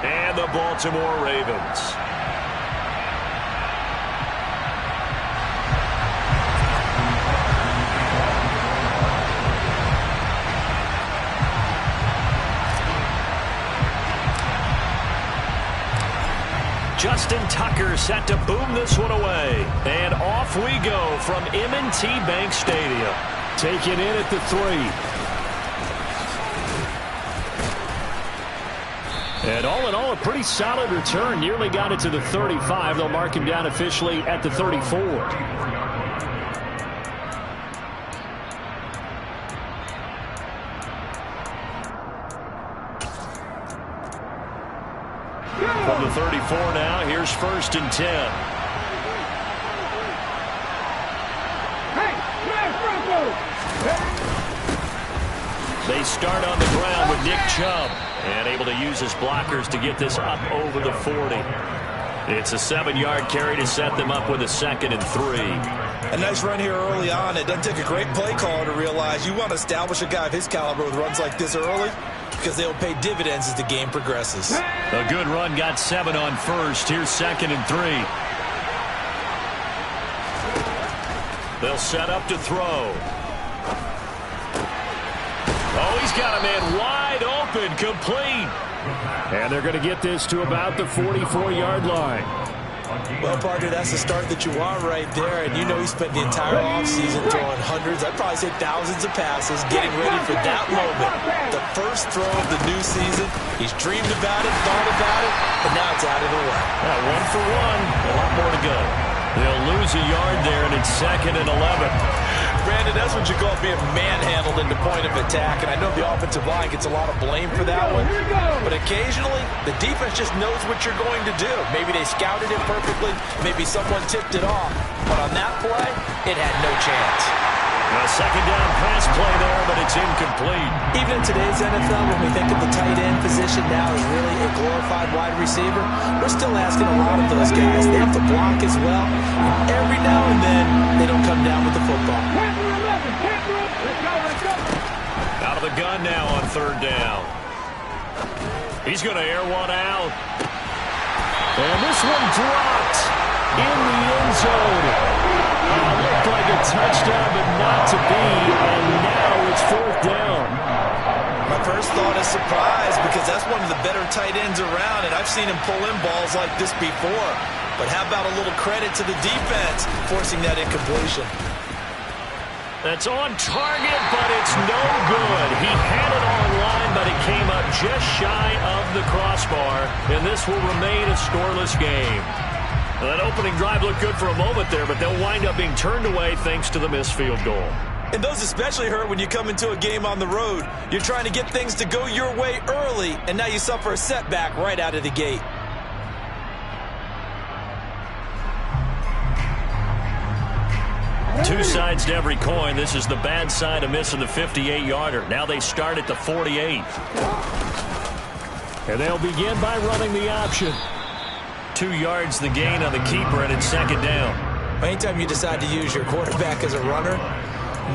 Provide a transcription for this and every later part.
and the Baltimore Ravens. Justin Tucker set to boom this one away. And off we go from M&T Bank Stadium. Taking in at the 3. And all in all, a pretty solid return. Nearly got it to the 35. They'll mark him down officially at the 34. From the 34 now, here's 1st and 10. They start on the ground with Nick Chubb, and able to use his blockers to get this up over the 40. It's a 7-yard carry to set them up with a 2nd and 3. A nice run here early on. It doesn't take a great play caller to realize you want to establish a guy of his caliber with runs like this early, because they'll pay dividends as the game progresses. A good run, got 7 on 1st. Here's 2nd and 3. They'll set up to throw. Oh, he's got a man wide open, complete. And they're going to get this to about the 44-yard line. Well, partner, that's the start that you want right there. And you know he spent the entire offseason throwing hundreds, I'd probably say thousands of passes, getting ready for that moment. The first throw of the new season. He's dreamed about it, thought about it, and now it's out of the way. 1 for 1. A lot more to go. They'll lose a yard there, and it's 2nd and 11. Brandon, that's what you call being manhandled into point of attack, and I know the offensive line gets a lot of blame for that one, but occasionally the defense just knows what you're going to do. Maybe they scouted it perfectly, maybe someone tipped it off, but on that play, it had no chance. A 2nd down pass play there, but it's incomplete. Even in today's NFL, when we think of the tight end position now as really a glorified wide receiver, we're still asking a lot of those guys. They have to block as well. And every now and then, they don't come down with the football. Out of the gun now on 3rd down. He's going to air one out. And this one dropped in the end zone. Looked like a touchdown, but not to be, and now it's 4th down. My first thought is surprise, because that's one of the better tight ends around, and I've seen him pull in balls like this before. But how about a little credit to the defense forcing that incompletion? That's on target, but it's no good. He had it on line, but it came up just shy of the crossbar, and this will remain a scoreless game. Well, that opening drive looked good for a moment there, but they'll wind up being turned away thanks to the missed field goal. And those especially hurt when you come into a game on the road. You're trying to get things to go your way early, and now you suffer a setback right out of the gate. Two sides to every coin. This is the bad side of missing the 58-yarder. Now they start at the 48. And they'll begin by running the option. 2 yards the gain on the keeper, and it's 2nd down. Anytime you decide to use your quarterback as a runner,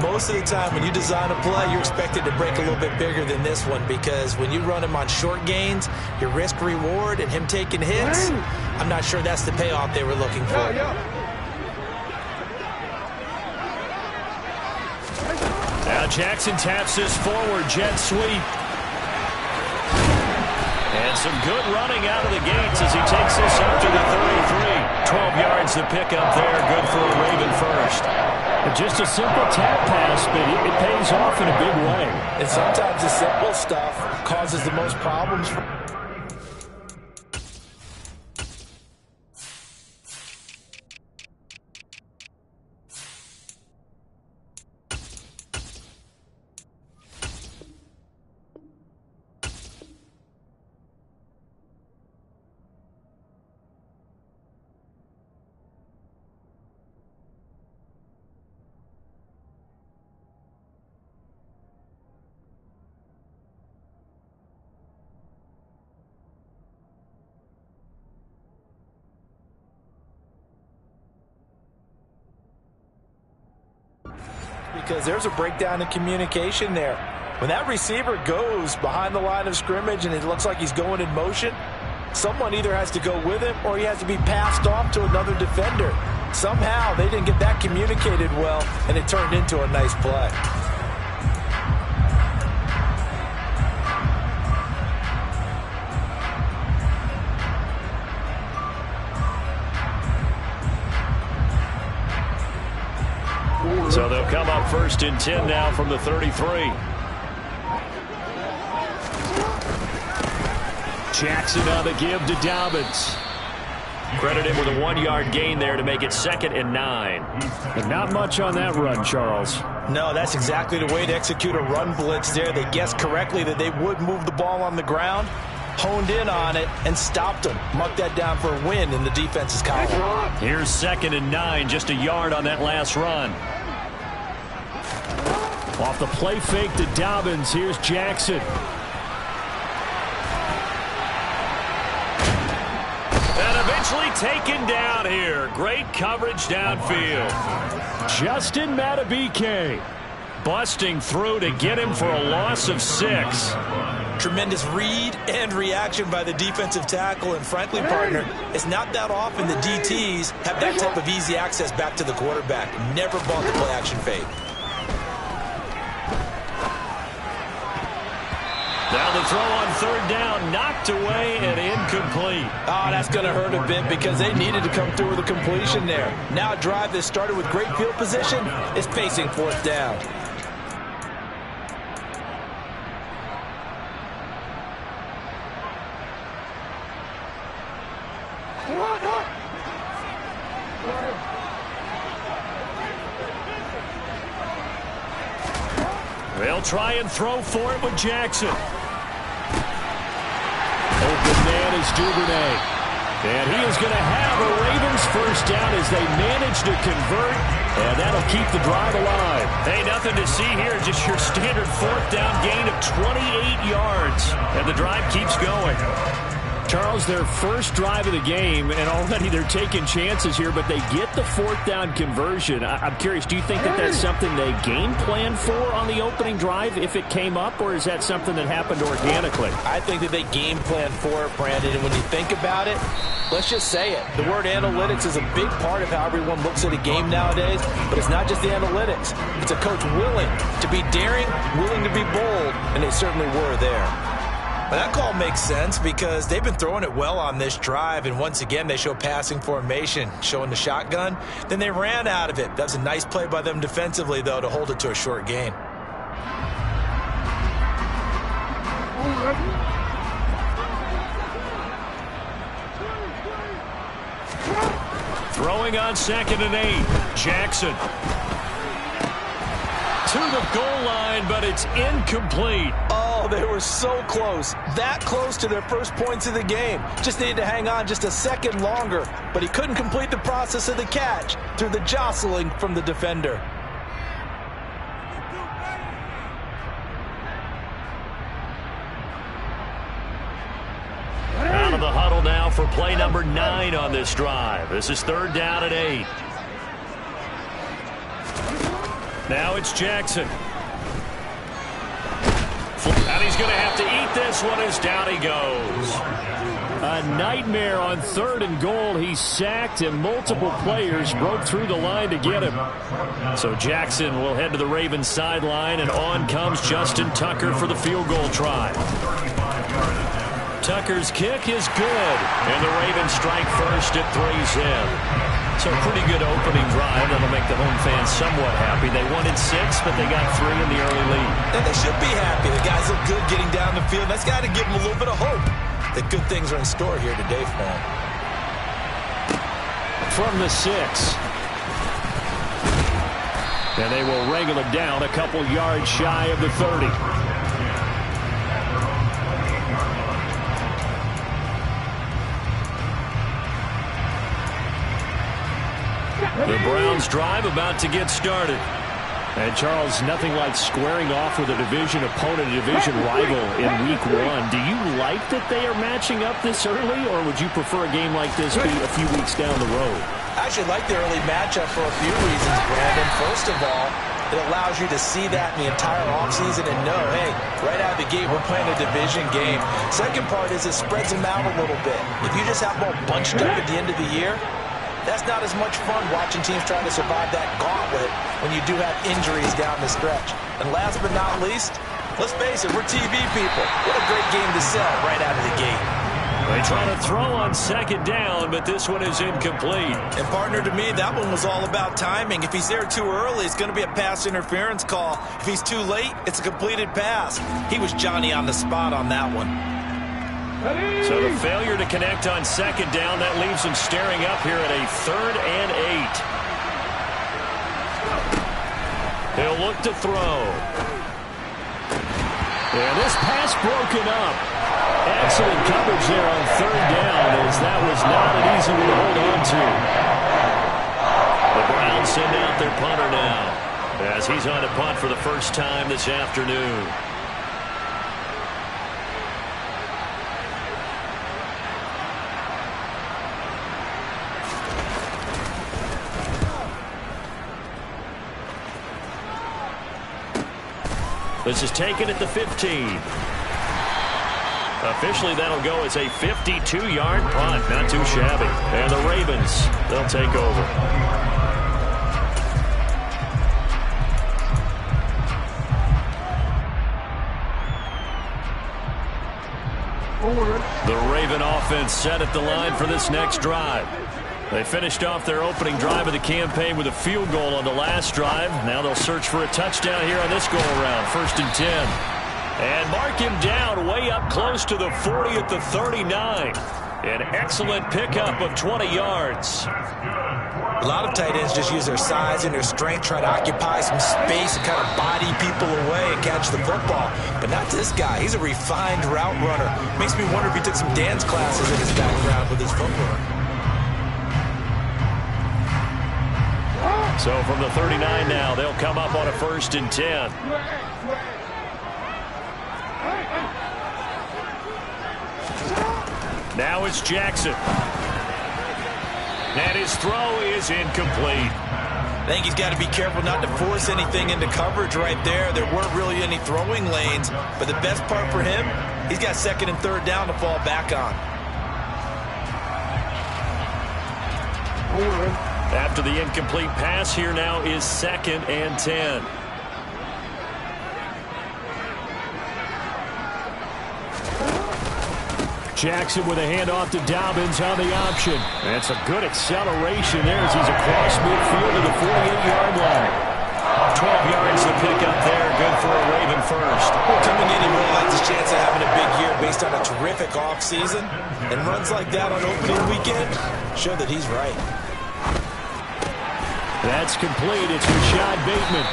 most of the time when you design a play, you're expected to break a little bit bigger than this one, because when you run him on short gains, your risk-reward and him taking hits, I'm not sure that's the payoff they were looking for. Now Jackson taps this forward, jet sweep. And some good running out of the gates as he takes this up to the 33. 12 yards to pick up there. Good for a Raven first. Just a simple tap pass, but it pays off in a big way. And sometimes the simple stuff causes the most problems. Because there's a breakdown in communication there. When that receiver goes behind the line of scrimmage and it looks like he's going in motion, Someone either has to go with him or he has to be passed off to another defender. Somehow they didn't get that communicated well, and it turned into a nice play. So they'll come up 1st and 10 now from the 33. Jackson on the give to Dobbins. Credit him with a 1-yard gain there to make it 2nd and 9. But not much on that run, Charles. No, that's exactly the way to execute a run blitz there. They guessed correctly that they would move the ball on the ground, honed in on it, and stopped them. Marked that down for a win in the defense's column. Here's 2nd and 9, just a yard on that last run. Off the play fake to Dobbins, here's Jackson. And eventually taken down here. Great coverage downfield. Justin Madubuike Busting through to get him for a loss of 6. Tremendous read and reaction by the defensive tackle, and frankly, partner, it's not that often the DTs have that type of easy access back to the quarterback. Never bought the play action fake. Now the throw on 3rd down, knocked away and incomplete. Oh, that's going to hurt a bit because they needed to come through with a completion there. Now a drive that started with great field position is facing 4th down. They'll try and throw for it with Jackson. Open man is Duvernay. And he is going to have a Ravens 1st down as they manage to convert. And that'll keep the drive alive. Hey, nothing to see here. Just your standard 4th down gain of 28 yards. And the drive keeps going. Charles, their first drive of the game, and already they're taking chances here, but they get the 4th down conversion. I'm curious, do you think that that's something they game planned for on the opening drive if it came up, or is that something that happened organically? I think that they game planned for it, Brandon, and when you think about it, let's just say it. The word analytics is a big part of how everyone looks at a game nowadays, but it's not just the analytics. It's a coach willing to be daring, willing to be bold, and they certainly were there. Well, that call makes sense because they've been throwing it well on this drive, and once again they show passing formation, showing the shotgun. Then they ran out of it. That was a nice play by them defensively, though, to hold it to a short gain. Throwing on 2nd and 8. Jackson to the goal line, but it's incomplete. Oh, they were so close. That close to their first points of the game. Just needed to hang on just a second longer, but he couldn't complete the process of the catch through the jostling from the defender. Out of the huddle now for play number 9 on this drive. This is 3rd down and 8. Now it's Jackson. And he's going to have to eat this one as down he goes. A nightmare on 3rd and goal. He's sacked, and multiple players broke through the line to get him. So Jackson will head to the Ravens sideline, and on comes Justin Tucker for the field goal try. Tucker's kick is good, and the Ravens strike first at 3's in. So a pretty good opening drive. That'll make the home fans somewhat happy. They wanted 6, but they got 3 in the early lead. And they should be happy. The guys look good getting down the field. That's got to give them a little bit of hope that good things are in store here today for them. From the 6. And they will wrangle it down a couple yards shy of the 30. The Browns drive about to get started. And Charles, nothing like squaring off with a division opponent, a division rival in week 1. Do you like that they are matching up this early, or would you prefer a game like this be a few weeks down the road? I actually like the early matchup for a few reasons, Brandon. First of all, It allows you to see that in the entire offseason and know, hey, right out of the gate, we're playing a division game. Second part is it spreads them out a little bit. If you just have them all bunched up at the end of the year, that's not as much fun watching teams trying to survive that gauntlet when you do have injuries down the stretch. And last but not least, let's face it, we're TV people. What a great game to sell right out of the gate. They try to throw on second down, but this one is incomplete. And partner, to me, that one was all about timing. If he's there too early, it's going to be a pass interference call. If he's too late, it's a completed pass. He was Johnny on the spot on that one. So the failure to connect on second down, that leaves him staring up here at a 3rd and 8. He'll look to throw. And this pass broken up. Excellent coverage there on 3rd down, as that was not an easy one to hold on to. The Browns send out their punter now, as he's on a punt for the first time this afternoon. This is taken at the 15. Officially, that'll go as a 52-yard punt. Not too shabby. And the Ravens, they'll take over. The Raven offense set at the line for this next drive. They finished off their opening drive of the campaign with a field goal on the last drive. Now they'll search for a touchdown here on this go-around. 1st and 10. And mark him down way up close to the 40 at the 39. An excellent pickup of 20 yards. A lot of tight ends just use their size and their strength, try to occupy some space and kind of body people away and catch the football. But not this guy. He's a refined route runner. Makes me wonder if he took some dance classes in his background with his footwork. So from the 39 now, they'll come up on a 1st and 10. Now it's Jackson. And his throw is incomplete. I think he's got to be careful not to force anything into coverage right there. There weren't really any throwing lanes. But the best part for him, he's got 2nd and 3rd down to fall back on. After the incomplete pass, here now is 2nd and 10. Jackson with a handoff to Dobbins on the option. That's a good acceleration there as he's across midfield to the 48-yard line. 12 yards to pick up there. Good for a Raven first. Coming in, he really likes his chance of having a big year based on a terrific offseason. And runs like that on opening weekend show that he's right. That's complete. It's Rashad Bateman.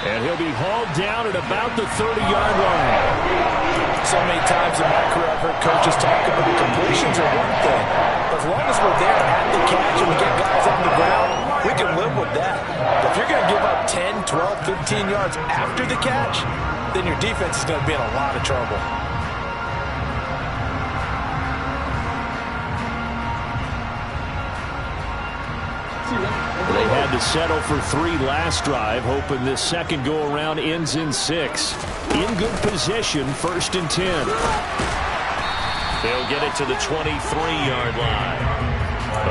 And he'll be hauled down at about the 30-yard line. So many times in my career I've heard coaches talk about completions are one thing. But as long as we're there at the catch and we get guys on the ground, we can live with that. But if you're going to give up 10, 12, 15 yards after the catch, then your defense is going to be in a lot of trouble. They had to settle for 3 last drive, hoping this second go-around ends in 6. In good position, 1st and 10. They'll get it to the 23-yard line.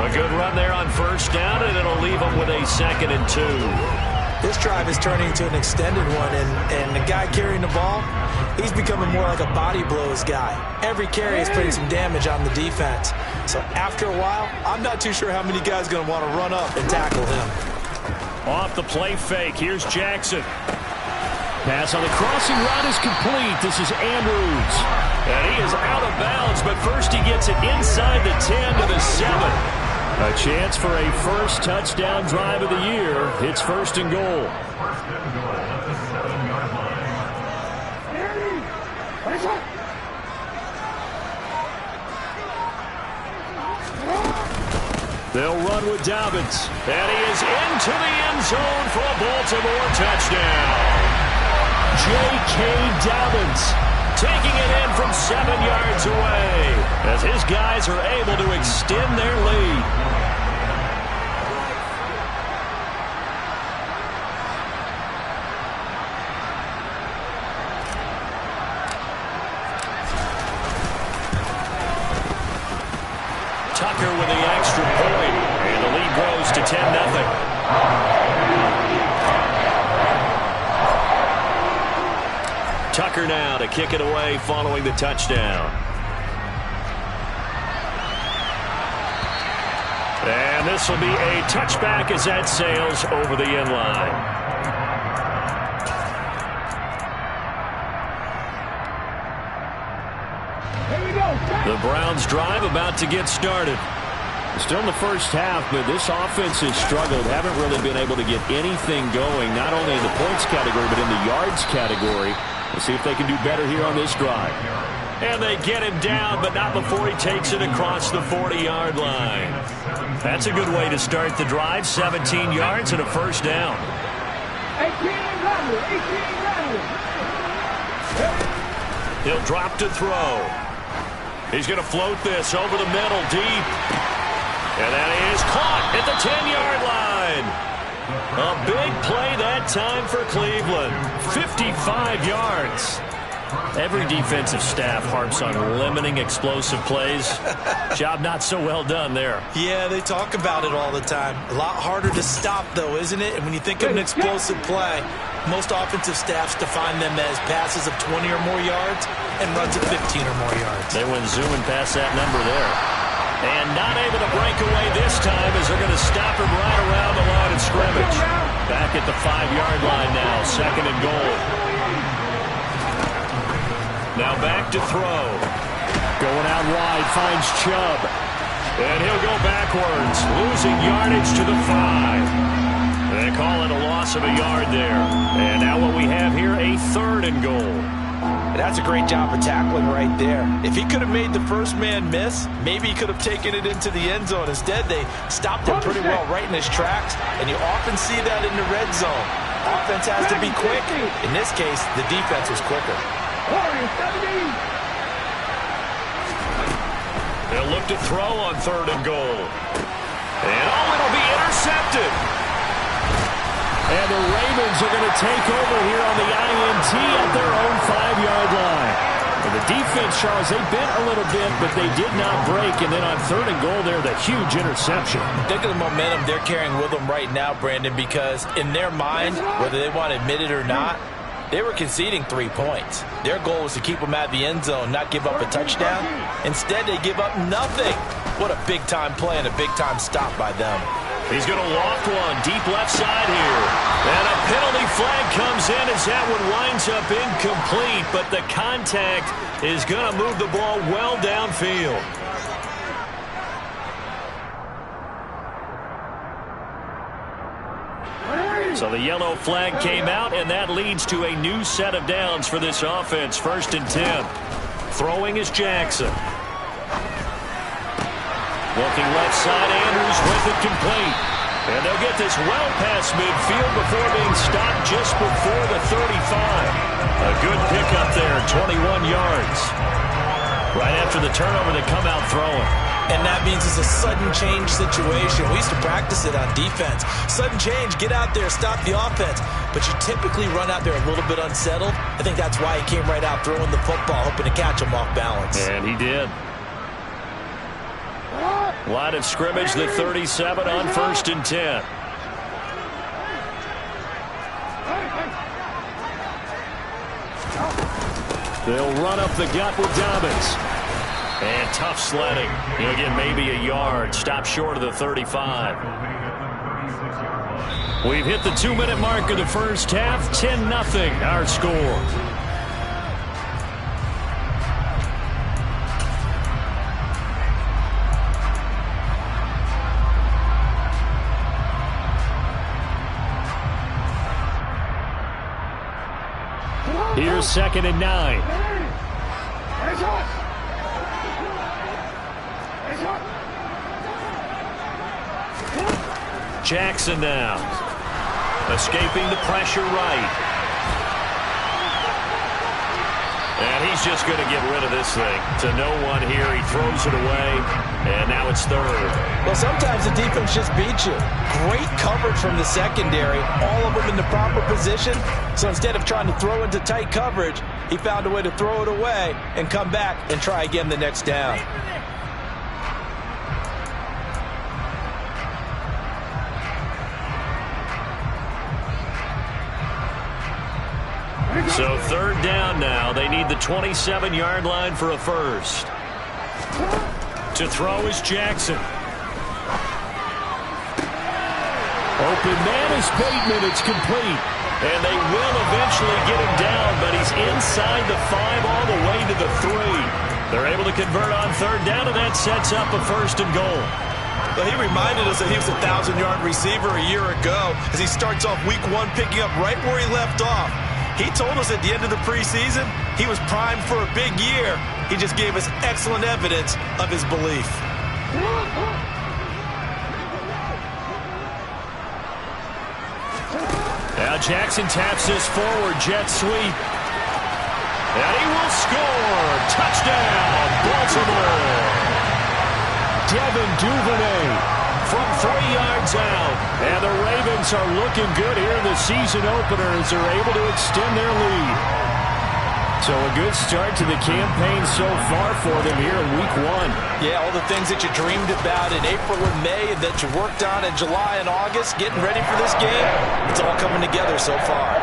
A good run there on 1st down, and it'll leave them with a 2nd and 2. This drive is turning into an extended one, and the guy carrying the ball, he's becoming more like a body blows guy. Every carry is putting some damage on the defense. So after a while, I'm not too sure how many guys are going to want to run up and tackle him. Off the play fake, here's Jackson. Pass on the crossing route is complete. This is Andrews. And he is out of bounds, but first he gets it inside the 10 to the 7. A chance for a first touchdown drive of the year. It's 1st and goal. They'll run with Dobbins. And he is into the end zone for a Baltimore touchdown. J.K. Dobbins taking it in from 7 yards away as his guys are able to extend their lead. Tucker with the extra point. And the lead grows to 10-0. Tucker now to kick it away following the touchdown. And this will be a touchback as that sails over the end line. The Browns drive about to get started. Still in the first half, but this offense has struggled. Haven't really been able to get anything going, not only in the points category, but in the yards category. We'll see if they can do better here on this drive. And they get him down, but not before he takes it across the 40-yard line. That's a good way to start the drive. 17 yards and a first down. He'll drop to throw. He's going to float this over the middle deep. And that is caught at the 10-yard line. A big play that time for Cleveland. 55 yards. Every defensive staff harps on limiting explosive plays. Job not so well done there. Yeah, they talk about it all the time. A lot harder to stop, though, isn't it? And when you think of an explosive play, most offensive staffs define them as passes of 20 or more yards and runs of 15 or more yards. They went zooming past that number there. And not able to break away this time as they're going to stop him right around the line of scrimmage. Back at the 5-yard line now, 2nd and goal. Now back to throw. Going out wide, finds Chubb. And he'll go backwards, losing yardage to the 5. They call it a loss of a yard there. And now what we have here, a 3rd and goal. And that's a great job of tackling right there. If he could have made the first man miss, maybe he could have taken it into the end zone. Instead, they stopped him pretty well right in his tracks. And you often see that in the red zone. Offense has to be quick. In this case, the defense was quicker. They'll look to throw on 3rd and goal. And it'll be intercepted. And the Ravens are going to take over here on the INT at their own 5-yard line. And the defense, Charles, they bent a little bit, but they did not break. And then on 3rd and goal there, the huge interception. Think of the momentum they're carrying with them right now, Brandon, because in their mind, whether they want to admit it or not, they were conceding 3 points. Their goal was to keep them out of the end zone, not give up a touchdown. Instead, they give up nothing. What a big-time play and a big-time stop by them. He's going to loft one deep left side here. And a penalty flag comes in as that one winds up incomplete, but the contact is going to move the ball well downfield. So the yellow flag came out, and that leads to a new set of downs for this offense. 1st and 10. Throwing is Jackson. Looking left side, Andrews with it complete. And they'll get this well past midfield before being stopped just before the 35. A good pickup there, 21 yards. Right after the turnover, they come out throwing. And that means it's a sudden change situation. We used to practice it on defense. Sudden change, get out there, stop the offense. But you typically run out there a little bit unsettled. I think that's why he came right out throwing the football, hoping to catch him off balance. And he did. Line of scrimmage, the 37 on 1st and 10. They'll run up the gut with Dobbins. And tough sledding. He'll get maybe a yard. Stop short of the 35. We've hit the 2-minute mark of the first half. 10-0 our score. Here's 2nd and 9. Jackson now. Escaping the pressure right. And he's just going to get rid of this thing. To no one here. He throws it away. And now it's 3rd. Well, sometimes the defense just beats you. Great coverage from the secondary. All of them in the proper position. So instead of trying to throw into tight coverage, he found a way to throw it away and come back and try again the next down. So third down now. They need the 27-yard line for a first. To throw is Jackson. Open man is Bateman. It's complete. And they will eventually get him down, but he's inside the 5 all the way to the 3. They're able to convert on third down, and that sets up a first and goal. Well, he reminded us that he was a 1,000-yard receiver a year ago as he starts off week 1 picking up right where he left off. He told us at the end of the preseason he was primed for a big year. He just gave us excellent evidence of his belief. Now Jackson taps this forward jet sweep. And he will score. Touchdown, Baltimore. Devin Duvernay from 3 yards out. And the Ravens are looking good here in the season opener as they're able to extend their lead. So a good start to the campaign so far for them here in week 1. Yeah, all the things that you dreamed about in April and May and that you worked on in July and August, getting ready for this game, it's all coming together so far.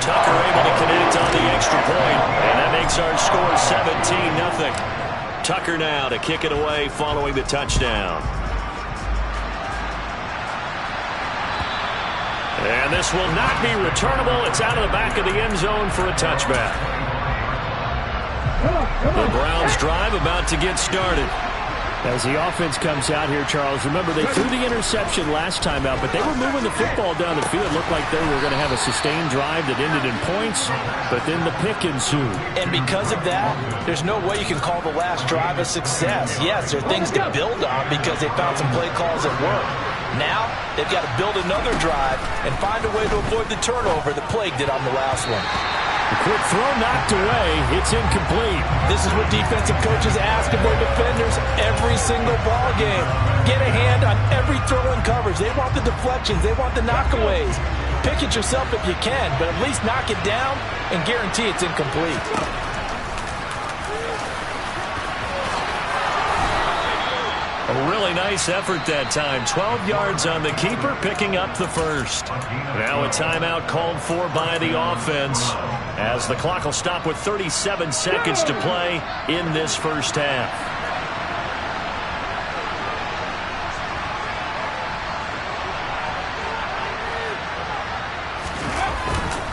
Tucker able to connect on the extra point, and that makes our score 17-0. Tucker now to kick it away following the touchdown. And this will not be returnable. It's out of the back of the end zone for a touchback. The Browns drive about to get started. As the offense comes out here, Charles, remember they threw the interception last time out, but they were moving the football down the field. It looked like they were going to have a sustained drive that ended in points, but then the pick ensued. And because of that, there's no way you can call the last drive a success. Yes, there are things to build on because they found some play calls that work. Now, they've got to build another drive and find a way to avoid the turnover that plagued it on the last one. The quick throw knocked away. It's incomplete. This is what defensive coaches ask of their defenders every single ball game. Get a hand on every throw and coverage. They want the deflections. They want the knockaways. Pick it yourself if you can, but at least knock it down and guarantee it's incomplete. A really nice effort that time. 12 yards on the keeper, picking up the first. Now a timeout called for by the offense as the clock will stop with 37 seconds to play in this first half.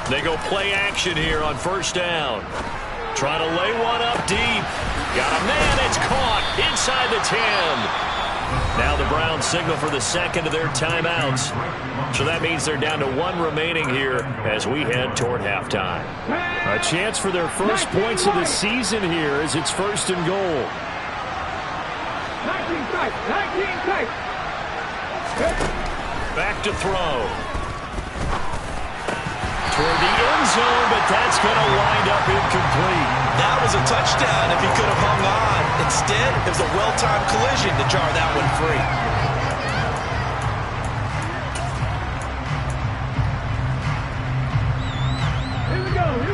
They go play action here on first down. Trying to lay one up deep. Got a man. It's caught inside the 10. Now the Browns signal for the second of their timeouts. So that means they're down to 1 remaining here as we head toward halftime. A chance for their first points of the season here as it's first and goal. 19 tight. Back to throw. Toward the end zone, but that's going to wind up incomplete. That was a touchdown if he could have hung on. Instead, it was a well-timed collision to jar that one free.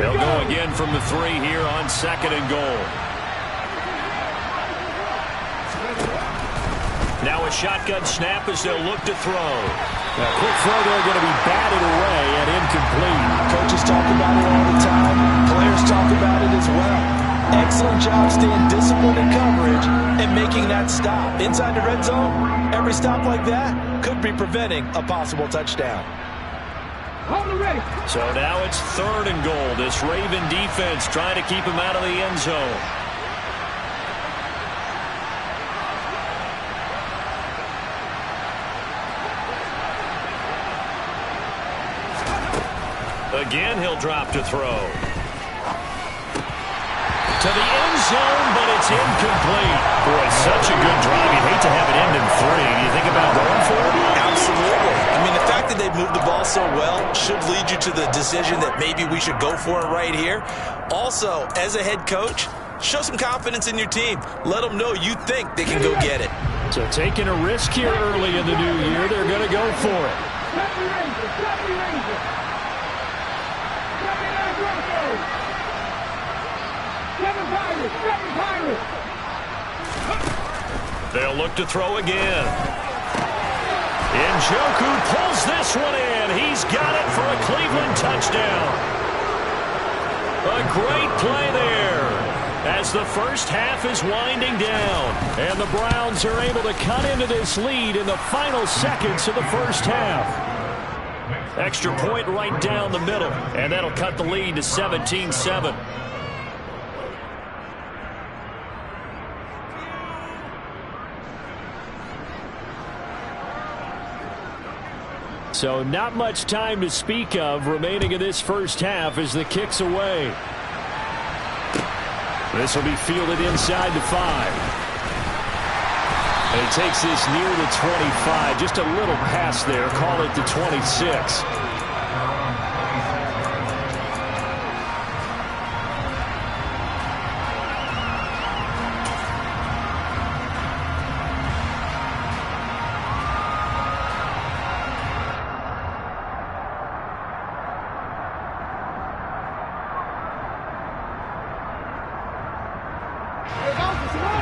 They'll go again from the 3 here on second and goal. Now a shotgun snap as they'll look to throw. Now, quick throw there going to be batted away and incomplete. Coaches talk about it all the time. Players talk about it as well. Excellent job staying disciplined in coverage and making that stop. Inside the red zone, every stop like that could be preventing a possible touchdown. So now it's third and goal. This Raven defense trying to keep him out of the end zone. Again, he'll drop to throw. To the end zone, but it's incomplete. Boy, such a good drive. You'd hate to have it end in 3. Do you think about going for it? Absolutely. I mean, the fact that they've moved the ball so well should lead you to the decision that maybe we should go for it right here. Also, as a head coach, show some confidence in your team. Let them know you think they can go get it. So taking a risk here early in the new year, they're going to go for it. They'll look to throw again. Njoku pulls this one in. He's got it for a Cleveland touchdown. A great play there as the first half is winding down. And the Browns are able to cut into this lead in the final seconds of the first half. Extra point right down the middle, and that'll cut the lead to 17-7. So not much time to speak of remaining in this first half as the kick's away. This will be fielded inside the 5. And he takes this near the 25. Just a little pass there. Call it the 26.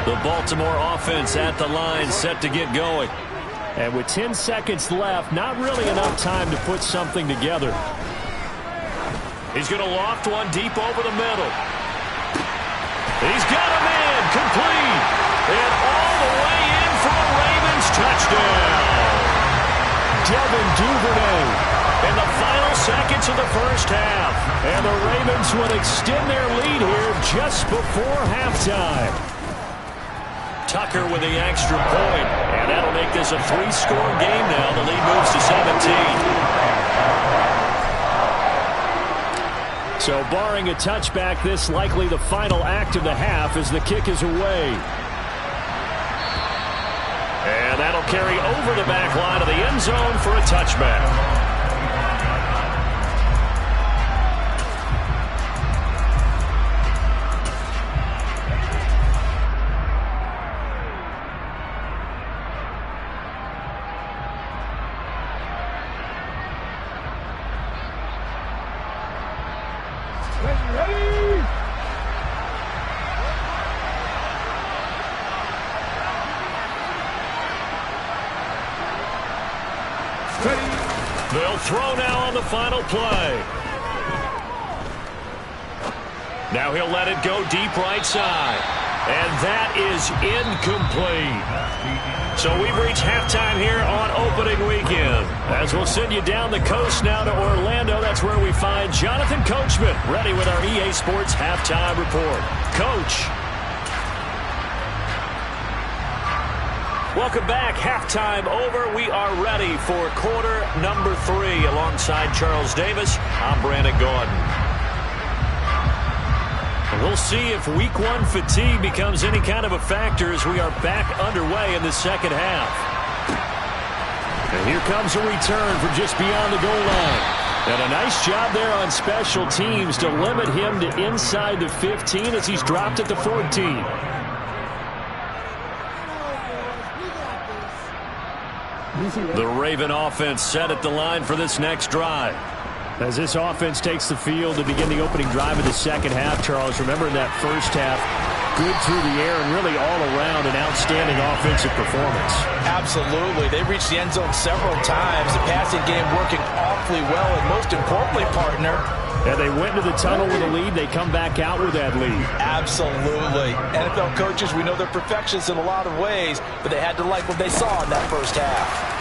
The Baltimore offense at the line, set to get going. And with 10 seconds left, not really enough time to put something together. He's going to loft one deep over the middle. He's got a man, complete. And all the way in for a Ravens touchdown. Devin Duvernay in the final seconds of the first half. And the Ravens will extend their lead here just before halftime. Tucker with the extra point, and that'll make this a 3-score game now. The lead moves to 17. So barring a touchback, this likely the final act of the half as the kick is away. And that'll carry over the back line of the end zone for a touchback. They'll throw now on the final play. Now he'll let it go deep right side. And that is incomplete. So we've reached halftime here on opening weekend. As we'll send you down the coast now to Orlando, that's where we find Jonathan Coachman, ready with our EA Sports halftime report. Coach. Welcome back. Halftime over. We are ready for quarter number 3. Alongside Charles Davis, I'm Brandon Gordon. We'll see if week 1 fatigue becomes any kind of a factor as we are back underway in the second half. And here comes a return from just beyond the goal line. And a nice job there on special teams to limit him to inside the 15 as he's dropped at the 14. The Raven offense set at the line for this next drive. As this offense takes the field to begin the opening drive of the second half, Charles, remember in that first half, good through the air and really all around an outstanding offensive performance. Absolutely. They reached the end zone several times. The passing game working awfully well, and most importantly, partner, yeah, they went to the tunnel with a lead. They come back out with that lead. Absolutely. NFL coaches, we know they're perfectionists in a lot of ways, but they had to like what they saw in that first half.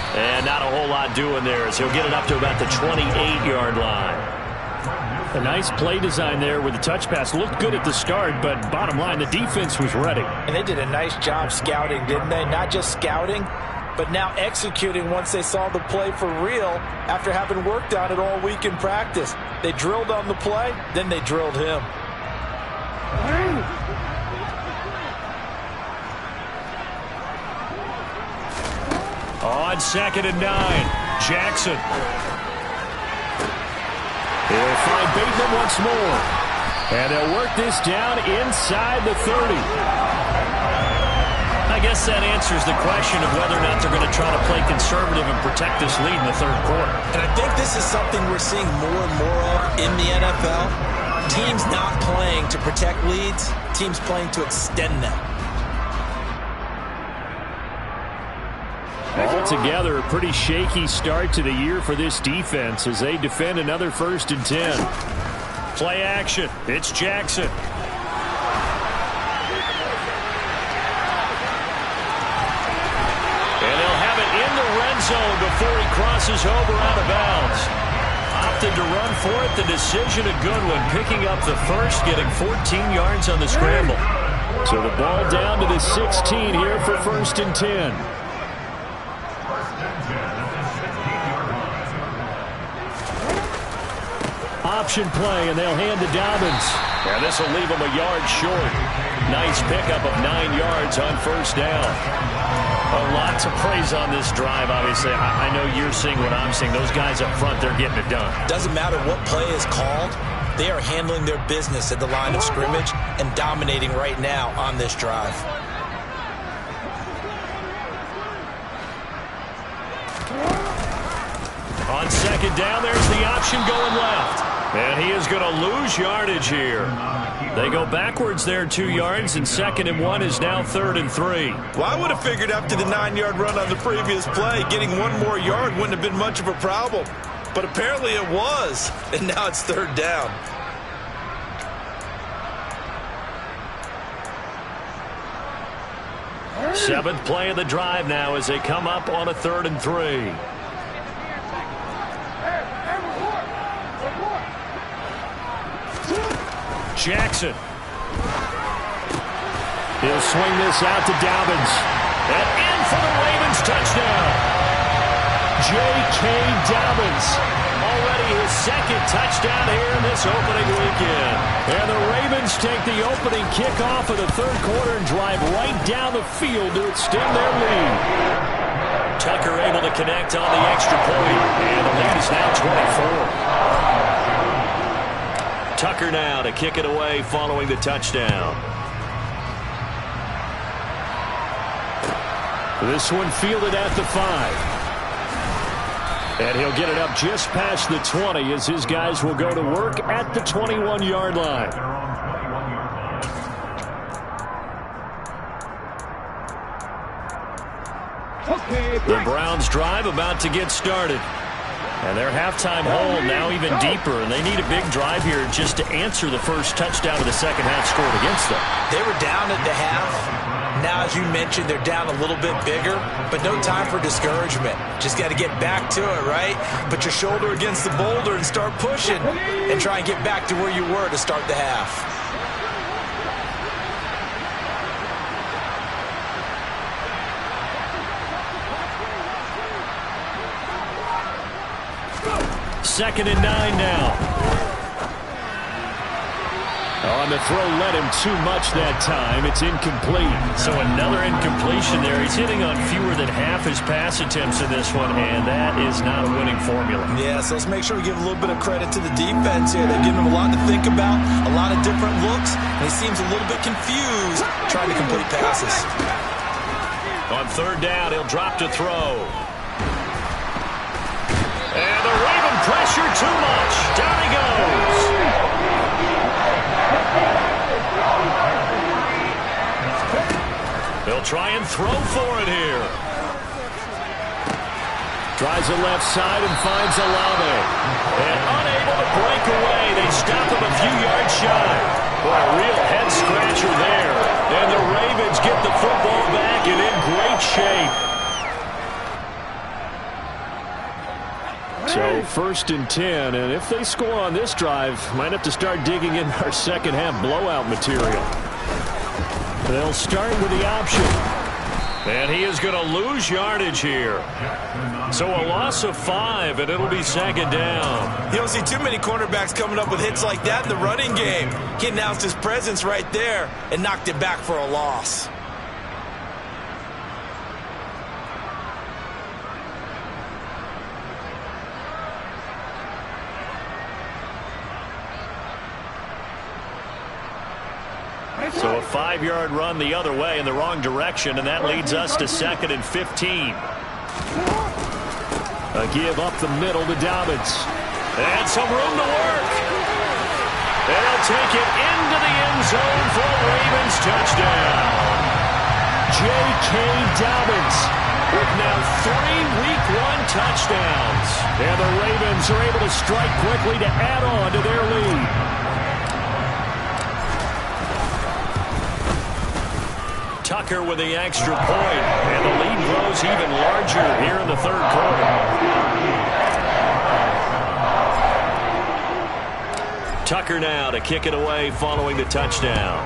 And not a whole lot doing there as he'll get it up to about the 28-yard line. A nice play design there with the touch pass. Looked good at the start, but bottom line, the defense was ready. And they did a nice job scouting, didn't they? Not just scouting, but now executing once they saw the play for real after having worked on it all week in practice. They drilled on the play, then they drilled him. On 2nd and 9, Jackson. He'll find Bateman once more. And they'll work this down inside the 30. I guess that answers the question of whether or not they're going to try to play conservative and protect this lead in the third quarter. And I think this is something we're seeing more and more of in the NFL. Teams not playing to protect leads, teams playing to extend them. Altogether, a pretty shaky start to the year for this defense as they defend another 1st and 10. Play action. It's Jackson. And they'll have it in the red zone before he crosses over out of bounds. Opted to run for it. The decision a good one. Picking up the first, getting 14 yards on the scramble. So the ball down to the 16 here for 1st and 10. Option play, and they'll hand to Dobbins. And this will leave him a yard short. Nice pickup of 9 yards on 1st down. A lot to praise on this drive, obviously. I know you're seeing what I'm seeing. Those guys up front, they're getting it done. Doesn't matter what play is called. They are handling their business at the line of scrimmage and dominating right now on this drive. On 2nd down, there's the option going left. And he is going to lose yardage here. They go backwards there 2 yards, and 2nd and 1 is now 3rd and 3. Well, I would have figured after the 9-yard run on the previous play, getting 1 more yard wouldn't have been much of a problem. But apparently it was, and now it's 3rd down. Seventh play of the drive now as they come up on a 3rd and 3. Jackson. He'll swing this out to Dobbins. And in for the Ravens touchdown. J.K. Dobbins. Already his 2nd touchdown here in this opening weekend. And the Ravens take the opening kickoff of the 3rd quarter and drive right down the field to extend their lead. Tucker able to connect on the extra point. And the lead is now 24. Tucker now to kick it away following the touchdown. This one fielded at the 5. And he'll get it up just past the 20 as his guys will go to work at the 21-yard line. The Browns drive about to get started. And their halftime hole now even deeper, and they need a big drive here just to answer the first touchdown of the second half scored against them. They were down at the half. Now, as you mentioned, they're down a little bit bigger, but no time for discouragement. Just got to get back to it, right? Put your shoulder against the boulder and start pushing and try and get back to where you were to start the half. Second and 9 now. On the throw led him too much that time. It's incomplete. So another incompletion there. He's hitting on fewer than half his pass attempts in this one, and that is not a winning formula. Yeah, so let's make sure we give a little bit of credit to the defense here. They've given him a lot to think about, a lot of different looks, and he seems a little bit confused trying to complete passes. On 3rd down, he'll drop to throw. And the Raven pressure too much. Down he goes. They'll try and throw for it here. Tries the left side and finds Olave. And unable to break away. They stop him a few yards shy. Boy, a real head scratcher there. And the Ravens get the football back and in great shape. So 1st and 10, and if they score on this drive, might have to start digging in our second half blowout material. They'll start with the option. And he is going to lose yardage here. So a loss of 5, and it'll be 2nd down. You don't see too many cornerbacks coming up with hits like that in the running game. He announced his presence right there and knocked it back for a loss. So a 5-yard run the other way in the wrong direction, and that leads us to 2nd and 15. A give up the middle to Dobbins. And some room to work. And he'll take it into the end zone for a Ravens touchdown. J.K. Dobbins with now 3 Week 1 touchdowns. And the Ravens are able to strike quickly to add on to their lead. Tucker with the extra point, and the lead grows even larger here in the third quarter. Tucker now to kick it away following the touchdown.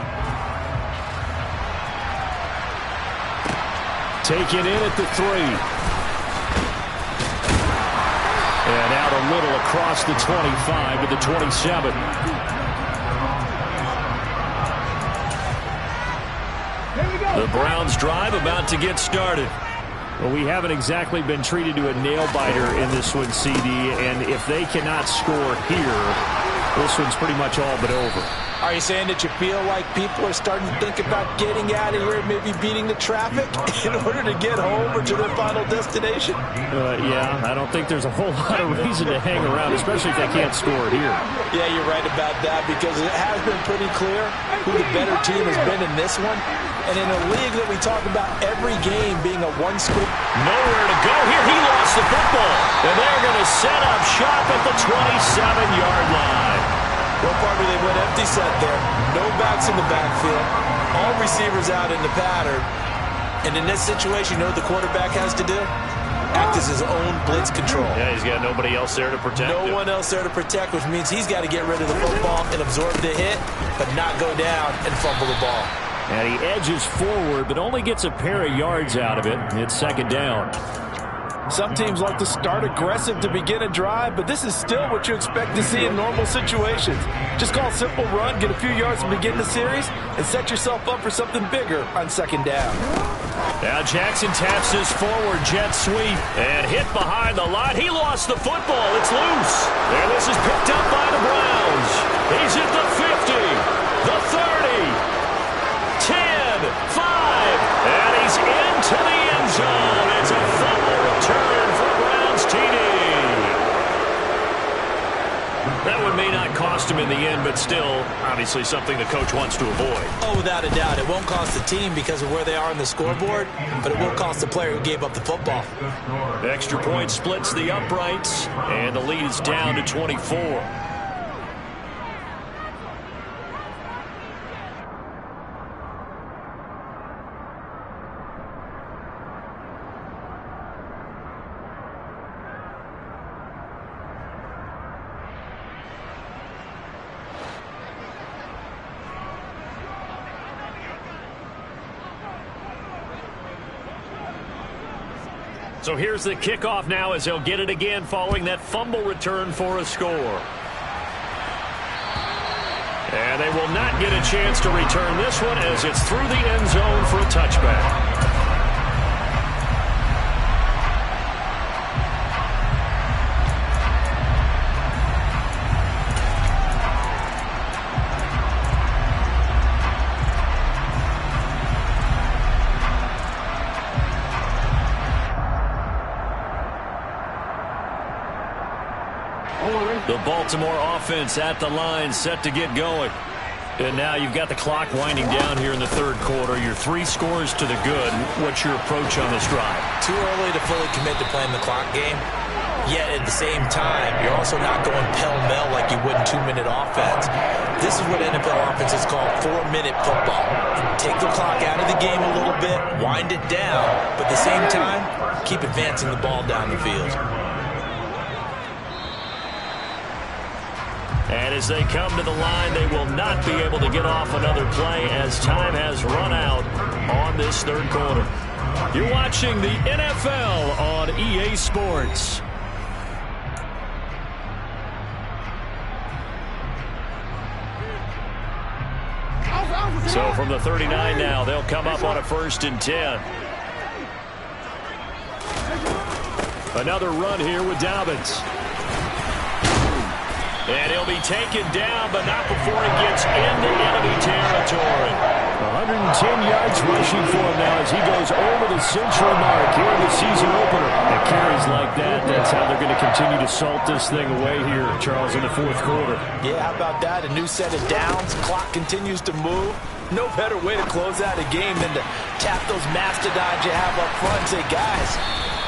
Taken in at the 3. And out a little across the 25 to the 27. The Browns drive about to get started. Well, we haven't exactly been treated to a nail-biter in this one, CD, and if they cannot score here, this one's pretty much all but over. Are you saying that you feel like people are starting to think about getting out of here, maybe beating the traffic in order to get home or to their final destination? Yeah, I don't think there's a whole lot of reason to hang around, especially if they can't score here. Yeah, you're right about that, because it has been pretty clear who the better team has been in this one. And in a league that we talk about every game being a one-score. Nowhere to go here. He lost the football. And they're going to set up shop at the 27-yard line. Well, partly they went empty set there. No backs in the backfield. All receivers out in the pattern. And in this situation, you know what the quarterback has to do? Act as his own blitz control. Yeah, he's got nobody else there to protect him. No one else there to protect, which means he's got to get rid of the football and absorb the hit, but not go down and fumble the ball. And he edges forward, but only gets a pair of yards out of it. It's second down. Some teams like to start aggressive to begin a drive, but this is still what you expect to see in normal situations. Just call a simple run, get a few yards to begin the series, and set yourself up for something bigger on second down. Now Jackson taps his forward jet sweep and hit behind the line. He lost the football. It's loose. And this is picked up by the Browns. He's at the 50, the 30. 10, 5, and he's into the end zone. It's a fumble return for Browns TD. That one may not cost him in the end, but still, obviously something the coach wants to avoid. Oh, without a doubt. It won't cost the team because of where they are on the scoreboard, but it will cost the player who gave up the football. The extra point splits the uprights, and the lead is down to 24. So here's the kickoff now as he'll get it again following that fumble return for a score. And they will not get a chance to return this one as it's through the end zone for a touchback. The Baltimore offense at the line, set to get going. And now you've got the clock winding down here in the third quarter. Your 3 scores to the good. What's your approach on this drive? Too early to fully commit to playing the clock game. Yet at the same time, you're also not going pell-mell like you would in 2-minute offense. This is what NFL offenses call 4-minute football. Take the clock out of the game a little bit, wind it down, but at the same time, keep advancing the ball down the field. And as they come to the line, they will not be able to get off another play as time has run out on this third quarter. You're watching the NFL on EA Sports. So from the 39 now, they'll come up on a 1st and 10. Another run here with Dobbins. And he'll be taken down, but not before he gets into enemy territory. 110 yards rushing for him now as he goes over the century mark here in the season opener. And carries like that, that's how they're going to continue to salt this thing away here, Charles, in the fourth quarter. Yeah, how about that? A new set of downs. Clock continues to move. No better way to close out a game than to tap those mastodons you have up front and say, guys,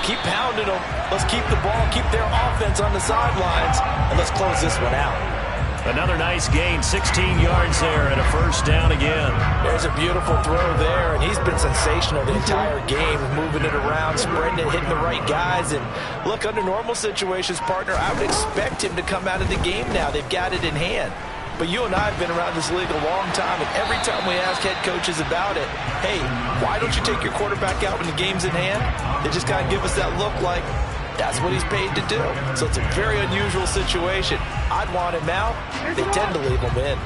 keep pounding them. Let's keep the ball, keep their offense on the sidelines, and let's close this one out. Another nice gain, 16 yards there and a first down again. There's a beautiful throw there, and he's been sensational the entire game, moving it around, spreading it, hitting the right guys. And look, under normal situations, partner, I would expect him to come out of the game now. They've got it in hand. But you and I have been around this league a long time, and every time we ask head coaches about it, hey, why don't you take your quarterback out when the game's in hand? They just kind of give us that look like, that's what he's paid to do. So it's a very unusual situation. I'd want him out. They tend to leave him in.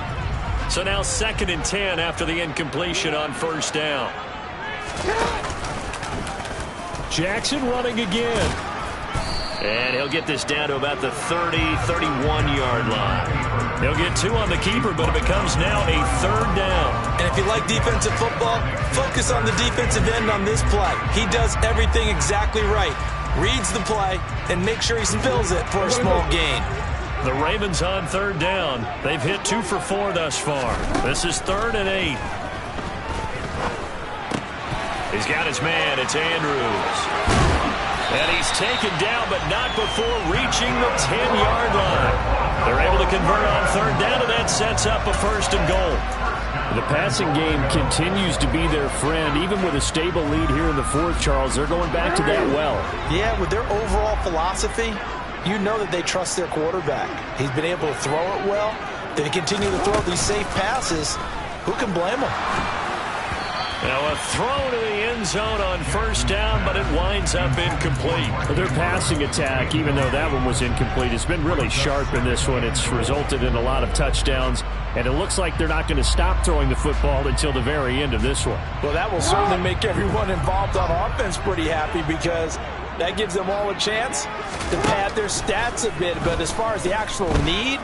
So now 2nd and 10 after the incompletion on first down. Jackson running again. And he'll get this down to about the 30, 31-yard line. He'll get 2 on the keeper, but it becomes now a 3rd down. And if you like defensive football, focus on the defensive end on this play. He does everything exactly right. Reads the play and make sure he spills it for a small gain. The Ravens on 3rd down. They've hit 2 for 4 thus far. This is 3rd and 8. He's got his man. It's Andrews. And he's taken down, but not before reaching the 10-yard line. They're able to convert on 3rd down, and that sets up a 1st and goal. The passing game continues to be their friend. Even with a stable lead here in the 4th, Charles, they're going back to that well. Yeah, with their overall philosophy, you know that they trust their quarterback. He's been able to throw it well. They continue to throw these safe passes. Who can blame them? Now a throw to the end zone on 1st down, but it winds up incomplete. Their passing attack, even though that one was incomplete, has been really sharp in this one. It's resulted in a lot of touchdowns, and it looks like they're not going to stop throwing the football until the very end of this one. Well, that will certainly make everyone involved on offense pretty happy, because that gives them all a chance to pad their stats a bit. But as far as the actual need,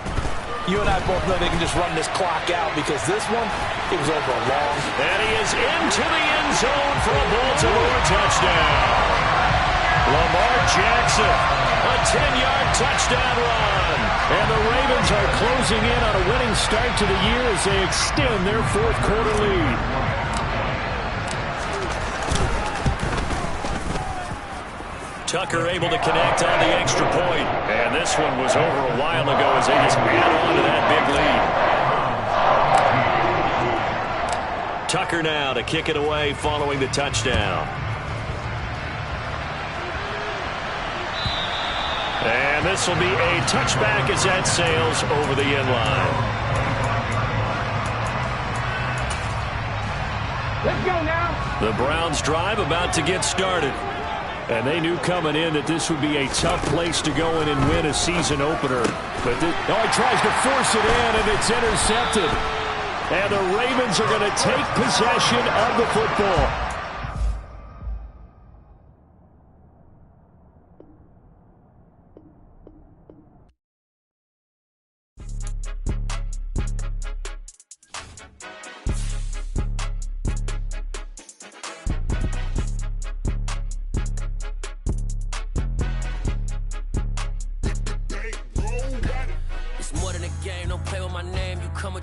you and I both know they can just run this clock out, because this one, it was over a long. And he is into the end zone for a Baltimore touchdown. Lamar Jackson, a 10-yard touchdown run. And the Ravens are closing in on a winning start to the year as they extend their 4th quarter lead. Tucker able to connect on the extra point. And this one was over a while ago as they just add on to that big lead. Tucker now to kick it away following the touchdown. And this will be a touchback as that sails over the end line. Let's go now. The Browns drive about to get started. And they knew coming in that this would be a tough place to go in and win a season opener. But he tries to force it in, and it's intercepted. And the Ravens are going to take possession of the football.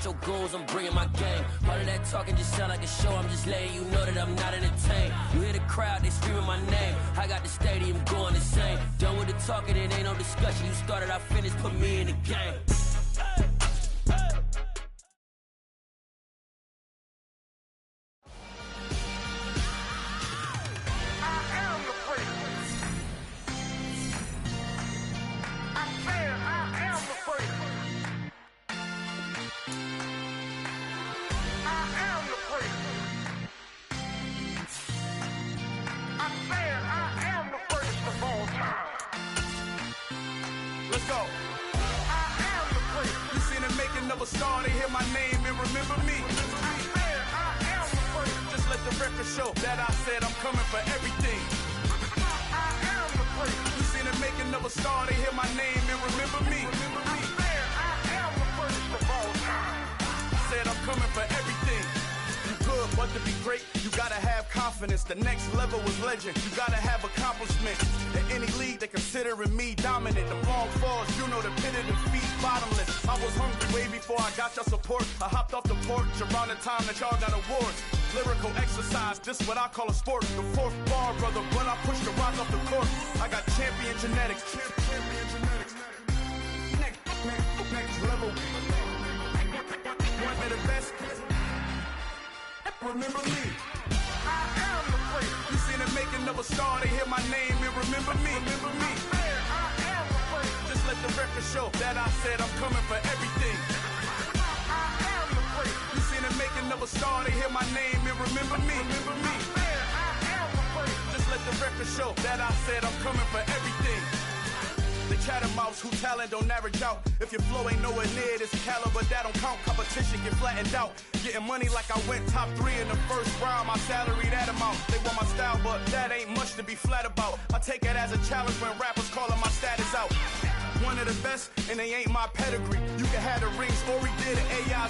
Your goals, I'm bringing my game. All of that talking just sound like a show. I'm just letting you know that I'm not entertained. You hear the crowd, they screaming my name. I got the stadium going insane. Done with the talking, it ain't no discussion. You started, I finished, put me in the game. Let's go. I am the great. You seen it making of a star, they hear my name and remember me. I am the great. Just let the record show that I said I'm coming for everything. I am the great. You seen it making of a star, they hear my name and remember me. I am the greatest of all time. Said I'm coming for everything. You good, but to be great, you gotta have confidence. The next level was legend. You gotta have accomplishment. In any league, they considering me dominant. The long falls, you know the pit of defeat, bottomless. I was hungry way before I got your support. I hopped off the porch around the time that y'all got awards. Lyrical exercise, this what I call a sport. The 4th bar, brother, when I push the rock off the court. I got champion genetics. Champion genetics. Next level. remember me. I am the great. You seen the making of a star, they hear my name and remember me. Remember me. I am the great. Just let the record show that I said I'm coming for everything. I am the great. You seen the making of a star, they hear my name and remember me. Remember me. I am the great. Just let the record show that I said I'm coming for everything. The chattermouths who talent don't average out. If your flow ain't nowhere near this caliber, that don't count. Competition get flattened out. Getting money like I went top 3 in the first round. My salary that amount. They want my style, but that ain't much to be flat about. I take it as a challenge when rappers calling my status out. One of the best, and they ain't my pedigree. You can have the rings, or we did an AI.